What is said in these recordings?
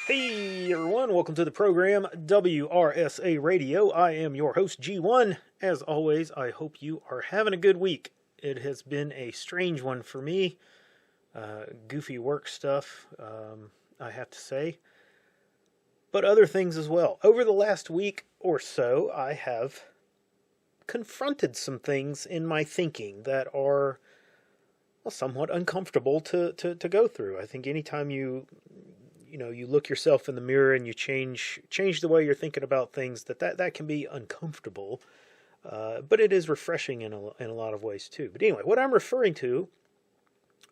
Hey everyone, welcome to the program WRSA Radio. I am your host G1. As always, I hope you are having a good week. It has been a strange one for me. Goofy work stuff, I have to say. But other things as well. Over the last week or so, I have confronted some things in my thinking that are somewhat uncomfortable to go through. I think anytime you look yourself in the mirror and you change the way you're thinking about things, that can be uncomfortable. But it is refreshing in a lot of ways too. But anyway, what I'm referring to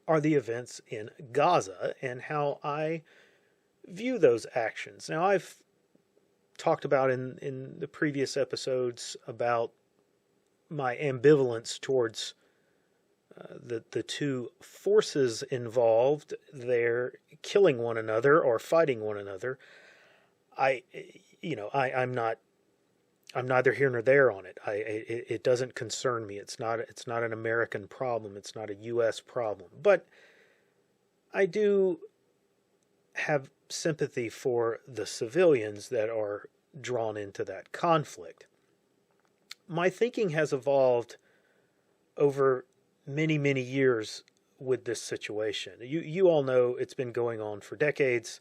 are the events in Gaza and how I view those actions. Now, I've talked about in the previous episodes about my ambivalence towards the two forces involved. They're killing one another or fighting one another. I'm neither here nor there on it. It doesn't concern me. It's not an American problem. It's not a U.S. problem. But I do have sympathy for the civilians that are drawn into that conflict. My thinking has evolved over many, many years with this situation. You all know it's been going on for decades,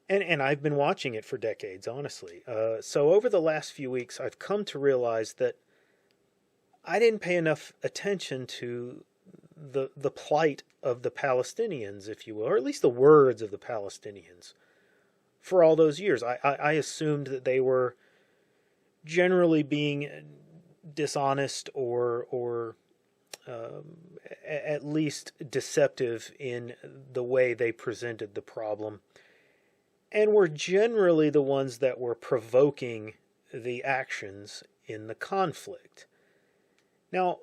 and I've been watching it for decades, honestly. So over the last few weeks, I've come to realize that I didn't pay enough attention to the plight of the Palestinians, if you will, or at least the words of the Palestinians for all those years. I assumed that they were generally being dishonest or at least deceptive in the way they presented the problem, and were generally the ones that were provoking the actions in the conflict. Now,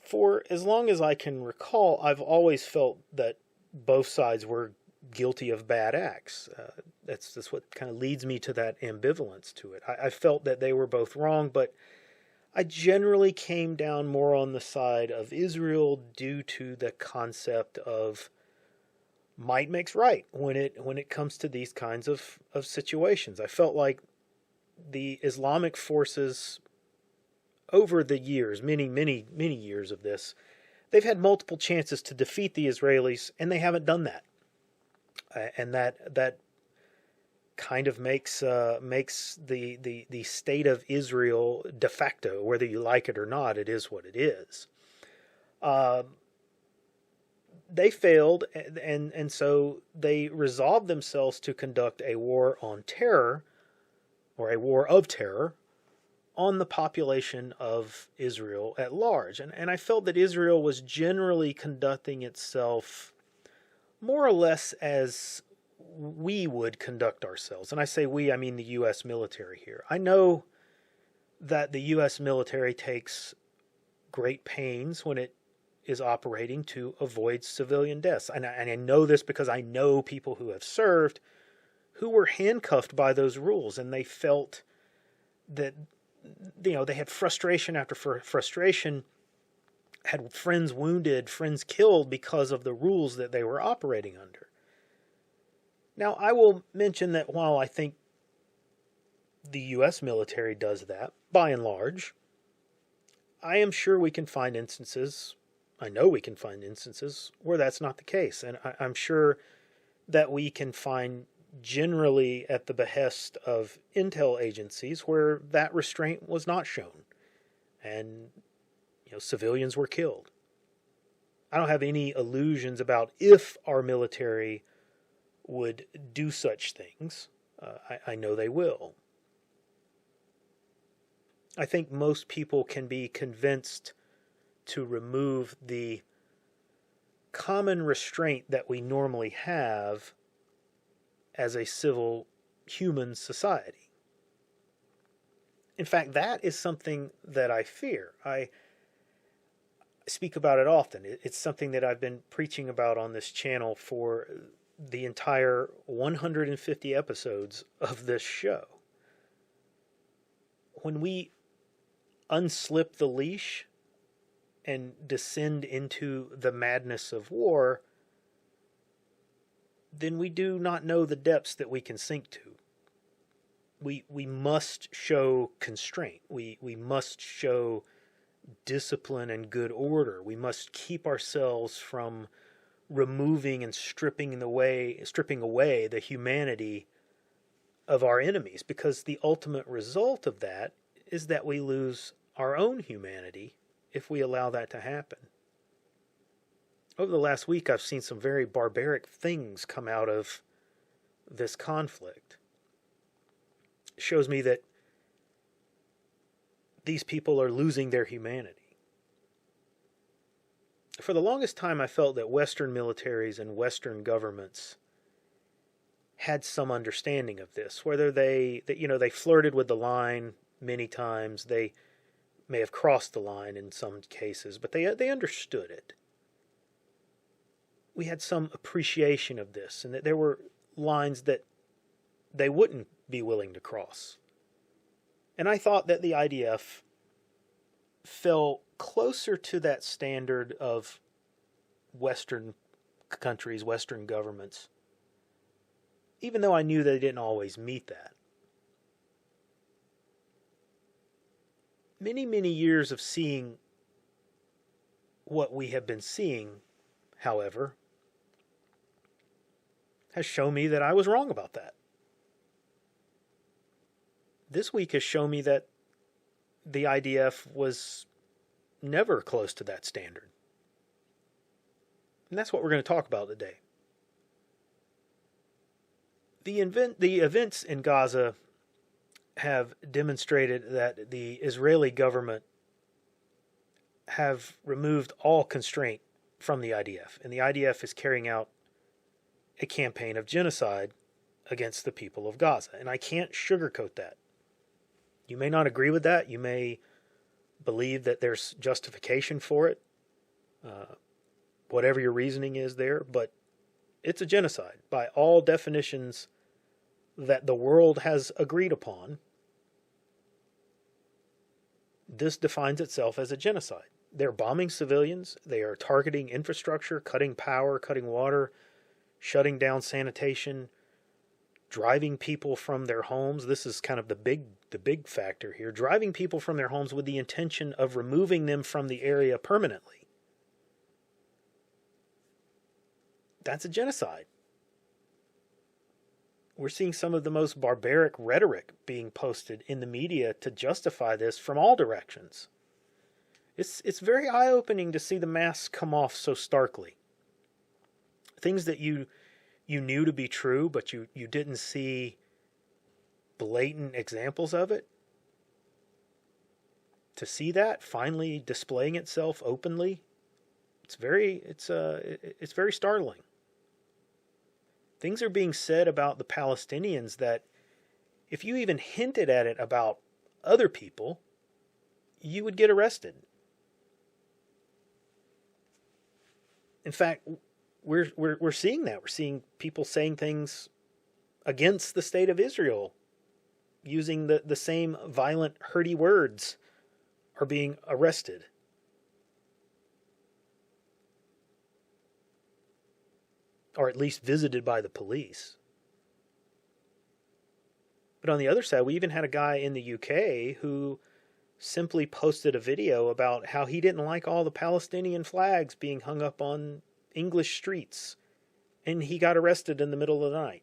for as long as I can recall, I've always felt that both sides were guilty of bad acts. That's what kind of leads me to that ambivalence to it. I felt that they were both wrong, but I generally came down more on the side of Israel due to the concept of might makes right when it comes to these kinds of situations. I felt like the Islamic forces over the years, many, many, many years of this, they've had multiple chances to defeat the Israelis, and they haven't done that. And that kind of makes the state of Israel de facto, whether you like it or not. It is what it is. They failed, and so they resolved themselves to conduct a war on terror, or a war of terror, on the population of Israel at large. And I felt that Israel was generally conducting itself more or less as we would conduct ourselves. And I say we, I mean the U.S. military here. I know that the U.S. military takes great pains when it is operating to avoid civilian deaths. And I know this because I know people who have served who were handcuffed by those rules, and they felt that, they had frustration after frustration, had friends wounded, friends killed because of the rules that they were operating under. Now, I will mention that while I think the U.S. military does that, by and large, I am sure we can find instances, I know we can find instances, where that's not the case. And I'm sure that we can find generally at the behest of intel agencies where that restraint was not shown. And, civilians were killed. I don't have any illusions about if our military would do such things. I know they will. I think most people can be convinced to remove the common restraint that we normally have as a civil human society. In fact, that is something that I fear. I speak about it often. It's something that I've been preaching about on this channel for the entire 150 episodes of this show. When we unslip the leash and descend into the madness of war, then we do not know the depths that we can sink to. We must show constraint. We must show discipline and good order. We must keep ourselves from removing and stripping away the humanity of our enemies, because the ultimate result of that is that we lose our own humanity if we allow that to happen. Over the last week, I've seen some very barbaric things come out of this conflict. It shows me that these people are losing their humanity. For the longest time, I felt that Western militaries and Western governments had some understanding of this, whether they flirted with the line many times. They may have crossed the line in some cases, but they understood it. We had some appreciation of this, and that there were lines that they wouldn't be willing to cross. And I thought that the IDF fell closer to that standard of Western countries, Western governments, even though I knew they didn't always meet that. Many, many years of seeing what we have been seeing, however, has shown me that I was wrong about that. This week has shown me that the IDF was never close to that standard. And that's what we're going to talk about today. The events in Gaza have demonstrated that the Israeli government have removed all constraint from the IDF, and the IDF is carrying out a campaign of genocide against the people of Gaza. And I can't sugarcoat that. You may not agree with that. You may believe that there's justification for it, whatever your reasoning is there, but it's a genocide by all definitions that the world has agreed upon. This defines itself as a genocide. They're bombing civilians. They are targeting infrastructure, cutting power, cutting water, shutting down sanitation, driving people from their homes. This is kind of the big factor here. Driving people from their homes with the intention of removing them from the area permanently. That's a genocide. We're seeing some of the most barbaric rhetoric being posted in the media to justify this from all directions. It's very eye-opening to see the masks come off so starkly. Things that you knew to be true, but you didn't see blatant examples of it. To see that finally displaying itself openly, it's very startling. Things are being said about the Palestinians that if you even hinted at it about other people, you would get arrested. In fact, we're seeing that. We're seeing people saying things against the state of Israel, using the same violent, hurty words, are being arrested. Or at least visited by the police. But on the other side, we even had a guy in the UK who simply posted a video about how he didn't like all the Palestinian flags being hung up on English streets, and he got arrested in the middle of the night.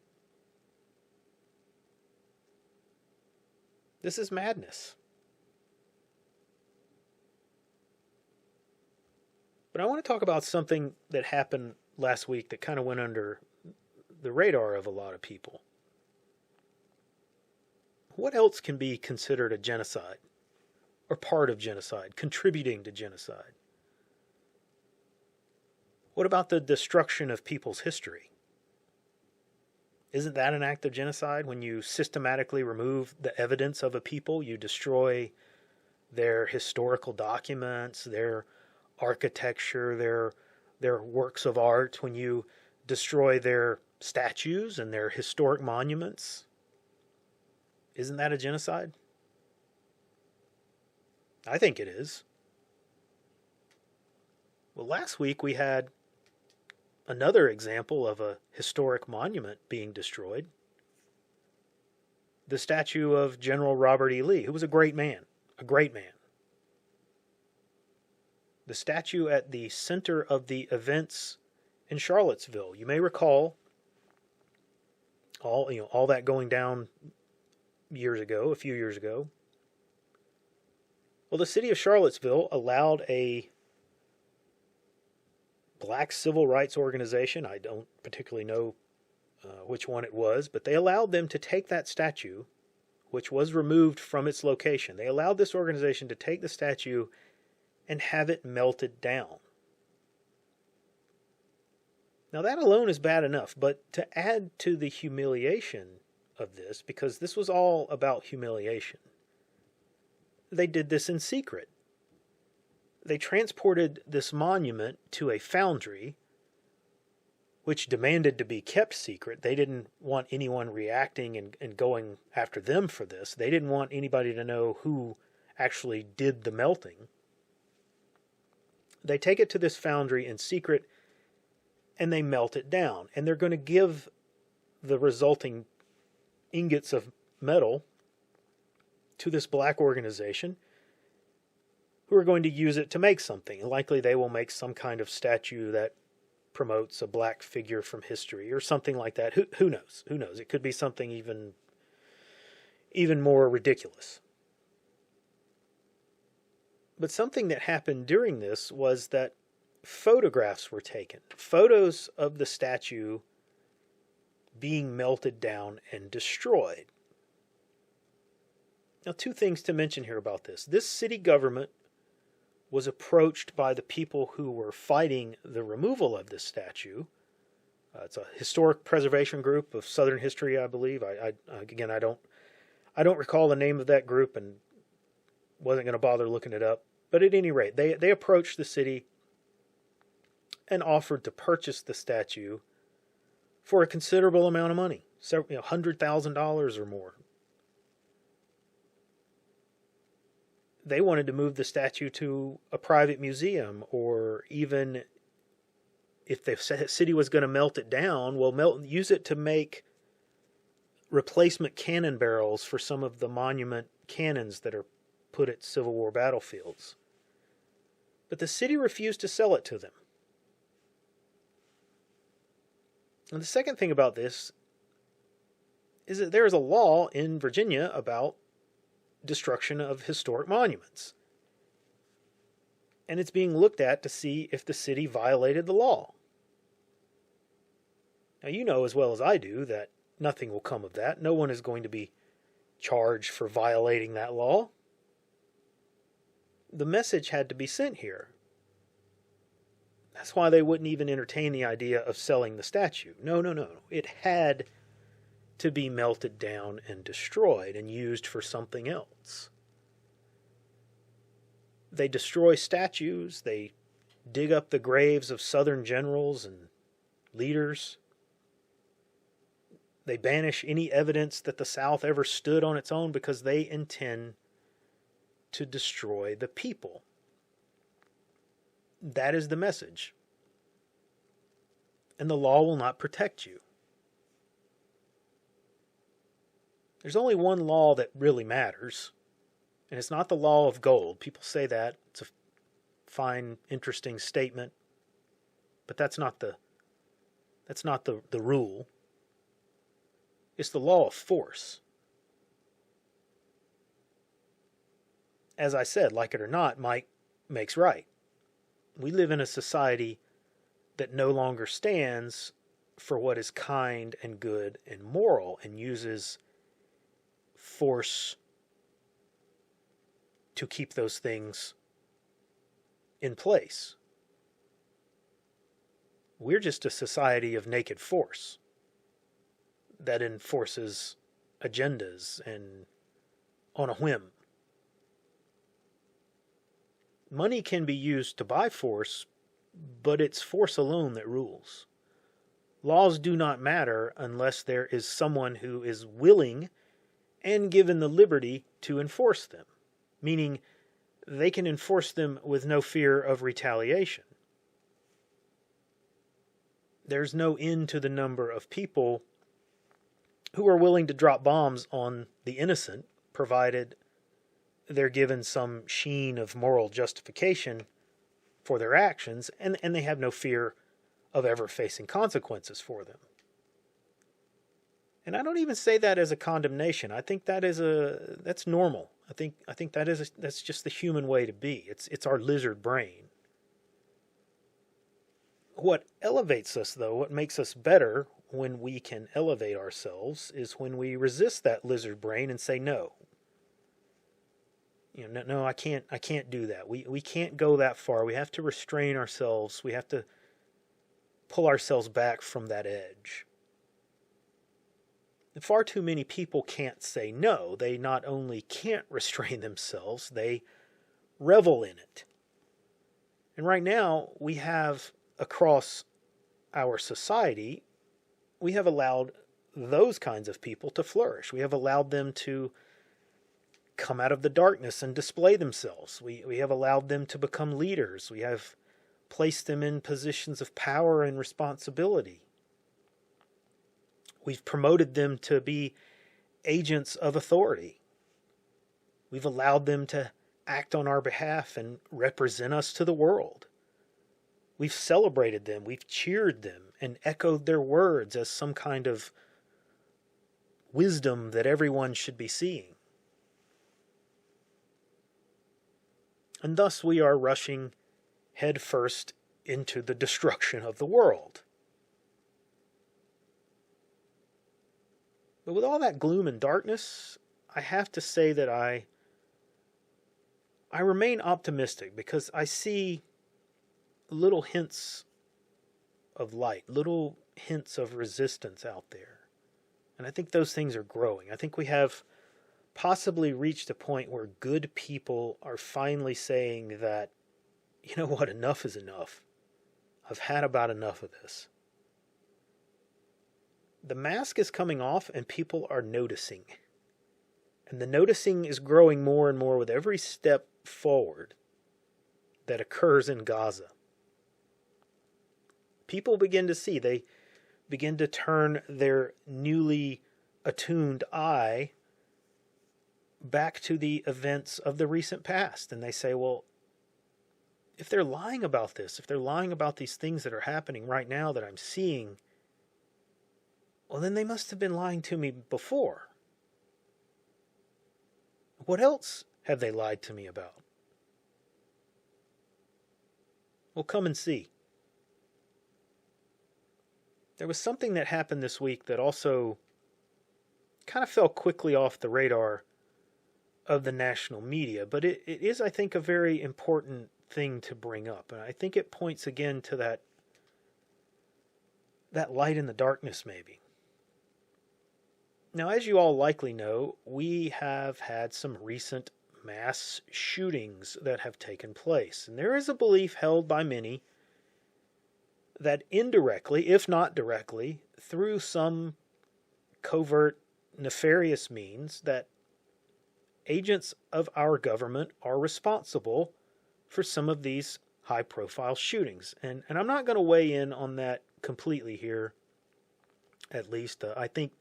This is madness. But I want to talk about something that happened last week that kind of went under the radar of a lot of people. What else can be considered a genocide, or part of genocide, contributing to genocide? What about the destruction of people's history? Isn't that an act of genocide? When you systematically remove the evidence of a people, you destroy their historical documents, their architecture, their works of art, when you destroy their statues and their historic monuments. Isn't that a genocide? I think it is. Well, last week we had Another example of a historic monument being destroyed, the statue of General Robert E. Lee, who was a great man, a great man. The statue at the center of the events in Charlottesville. You may recall all that going down years ago, a few years ago. Well, the city of Charlottesville allowed a black civil rights organization, I don't particularly know which one it was, but they allowed them to take that statue, which was removed from its location. They allowed this organization to take the statue and have it melted down. Now that alone is bad enough, but to add to the humiliation of this, because this was all about humiliation, they did this in secret. They transported this monument to a foundry, which demanded to be kept secret. They didn't want anyone reacting and going after them for this. They didn't want anybody to know who actually did the melting. They take it to this foundry in secret, and they melt it down. And they're going to give the resulting ingots of metal to this black organization, who are going to use it to make something. Likely they will make some kind of statue that promotes a black figure from history or something like that. Who knows? Who knows? It could be something even more ridiculous. But something that happened during this was that photographs were taken. Photos of the statue being melted down and destroyed. Now, two things to mention here about this. This city government was approached by the people who were fighting the removal of this statue. It's a historic preservation group of Southern history, I believe. I don't recall the name of that group and wasn't going to bother looking it up. But at any rate, they approached the city and offered to purchase the statue for a considerable amount of money, several, $100,000 or more. They wanted to move the statue to a private museum, or even if the city was going to melt it down, use it to make replacement cannon barrels for some of the monument cannons that are put at Civil War battlefields. But the city refused to sell it to them. And the second thing about this is that there is a law in Virginia about destruction of historic monuments. And it's being looked at to see if the city violated the law. Now, you know as well as I do that nothing will come of that. No one is going to be charged for violating that law. The message had to be sent here. That's why they wouldn't even entertain the idea of selling the statue. No. It had to be melted down and destroyed and used for something else. They destroy statues. They dig up the graves of Southern generals and leaders. They banish any evidence that the South ever stood on its own because they intend to destroy the people. That is the message. And the law will not protect you. There's only one law that really matters, and it's not the law of gold. People say that. It's a fine, interesting statement, but that's not the rule. It's the law of force. As I said, like it or not, might makes right. We live in a society that no longer stands for what is kind and good and moral and uses force to keep those things in place. We're just a society of naked force that enforces agendas and on a whim. Money can be used to buy force, but it's force alone that rules. Laws do not matter unless there is someone who is willing and given the liberty to enforce them, meaning they can enforce them with no fear of retaliation. there's no end to the number of people who are willing to drop bombs on the innocent, provided they're given some sheen of moral justification for their actions, and they have no fear of ever facing consequences for them. And I don't even say that as a condemnation. I think that's normal. I think that's just the human way to be. It's our lizard brain. What elevates us, though, what makes us better when we can elevate ourselves, is when we resist that lizard brain and say no. No, I can't do that. We can't go that far. We have to restrain ourselves. We have to pull ourselves back from that edge. Far too many people can't say no. They not only can't restrain themselves, they revel in it. And right now, we have, across our society, we have allowed those kinds of people to flourish. We have allowed them to come out of the darkness and display themselves. We have allowed them to become leaders. We have placed them in positions of power and responsibility. We've promoted them to be agents of authority. We've allowed them to act on our behalf and represent us to the world. We've celebrated them, we've cheered them, and echoed their words as some kind of wisdom that everyone should be seeing. And thus we are rushing headfirst into the destruction of the world. But with all that gloom and darkness, I have to say that I remain optimistic, because I see little hints of light, little hints of resistance out there. And I think those things are growing. I think we have possibly reached a point where good people are finally saying that, you know what, enough is enough. I've had about enough of this. The mask is coming off and people are noticing. And the noticing is growing more and more with every step forward that occurs in Gaza. People begin to see, they begin to turn their newly attuned eye back to the events of the recent past. And they say, well, if they're lying about this, if they're lying about these things that are happening right now that I'm seeing, well, then they must have been lying to me before. What else have they lied to me about? Well, come and see. There was something that happened this week that also kind of fell quickly off the radar of the national media, but it is, I think, a very important thing to bring up. And I think it points again to that light in the darkness, maybe. Now, as you all likely know, we have had some recent mass shootings that have taken place. And there is a belief held by many that indirectly, if not directly, through some covert, nefarious means, that agents of our government are responsible for some of these high-profile shootings. And I'm not going to weigh in on that completely here, at least. I think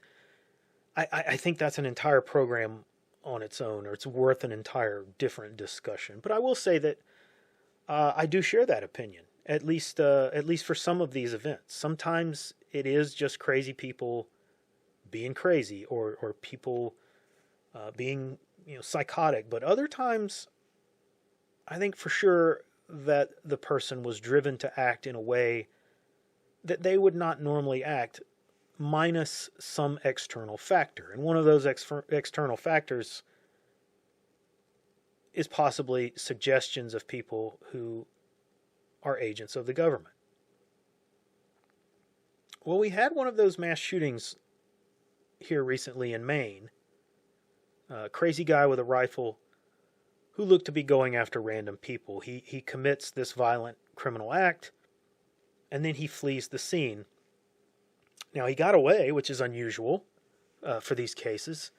that's an entire program on its own, or it's worth an entire different discussion. But I will say that I do share that opinion, at least for some of these events. Sometimes it is just crazy people being crazy, or people being psychotic. But other times, I think for sure that the person was driven to act in a way that they would not normally act, minus some external factor. And one of those external factors is possibly suggestions of people who are agents of the government. Well, we had one of those mass shootings here recently in Maine. A crazy guy with a rifle who looked to be going after random people. He commits this violent criminal act, and then he flees the scene. Now, he got away, which is unusual for these cases.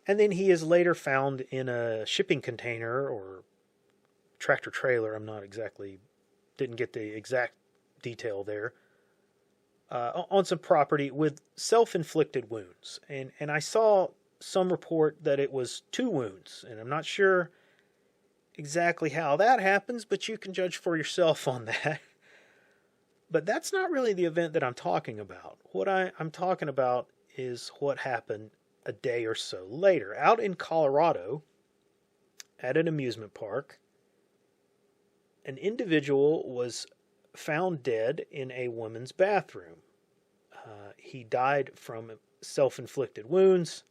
And then he is later found in a shipping container or tractor trailer. Didn't get the exact detail there. on some property with self-inflicted wounds. And I saw some report that it was 2 wounds, and I'm not sure exactly how that happens, but you can judge for yourself on that. But that's not really the event that I'm talking about. What I'm talking about is what happened a day or so later. Out in Colorado, at an amusement park, an individual was found dead in a woman's bathroom. He died from self-inflicted wounds,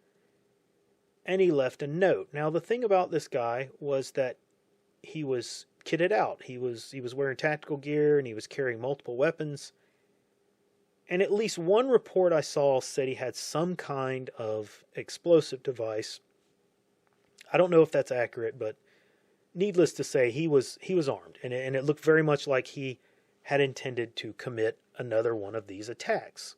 and he left a note. Now, the thing about this guy was that he was kitted out. He was wearing tactical gear, and he was carrying multiple weapons. And at least one report I saw said he had some kind of explosive device. I don't know if that's accurate, but needless to say, he was armed, and it looked very much like he had intended to commit another one of these attacks.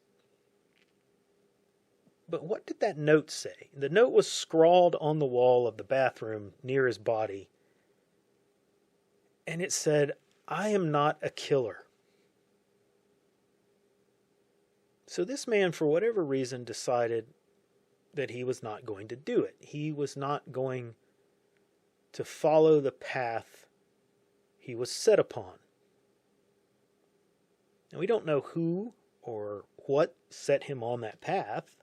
But what did that note say? The note was scrawled on the wall of the bathroom near his body, and it said, "I am not a killer." So this man, for whatever reason, decided that he was not going to do it. He was not going to follow the path he was set upon. Now, we don't know who or what set him on that path,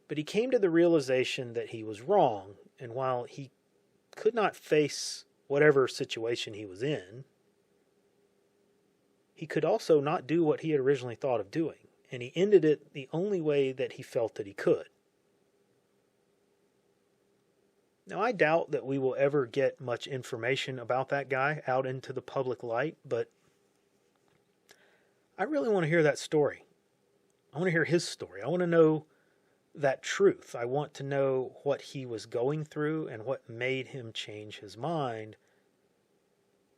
but he came to the realization that he was wrong, and while he could not face whatever situation he was in, he could also not do what he had originally thought of doing, and he ended it the only way that he felt that he could. Now, I doubt that we will ever get much information about that guy out into the public light, but I really want to hear that story. I want to hear his story. I want to know that truth. I want to know what he was going through and what made him change his mind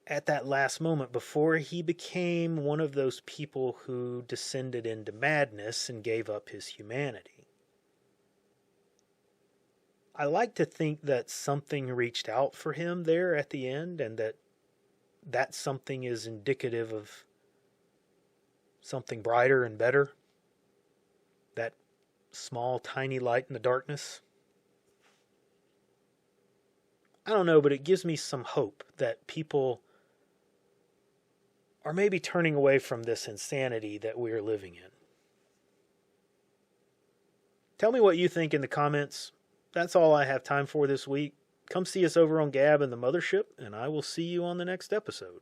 at that last moment before he became one of those people who descended into madness and gave up his humanity. I like to think that something reached out for him there at the end, and that something is indicative of something brighter and better. That small, tiny light in the darkness. I don't know, but it gives me some hope that people are maybe turning away from this insanity that we're living in. Tell me what you think in the comments. That's all I have time for this week. Come see us over on Gab and the Mothership, and I will see you on the next episode.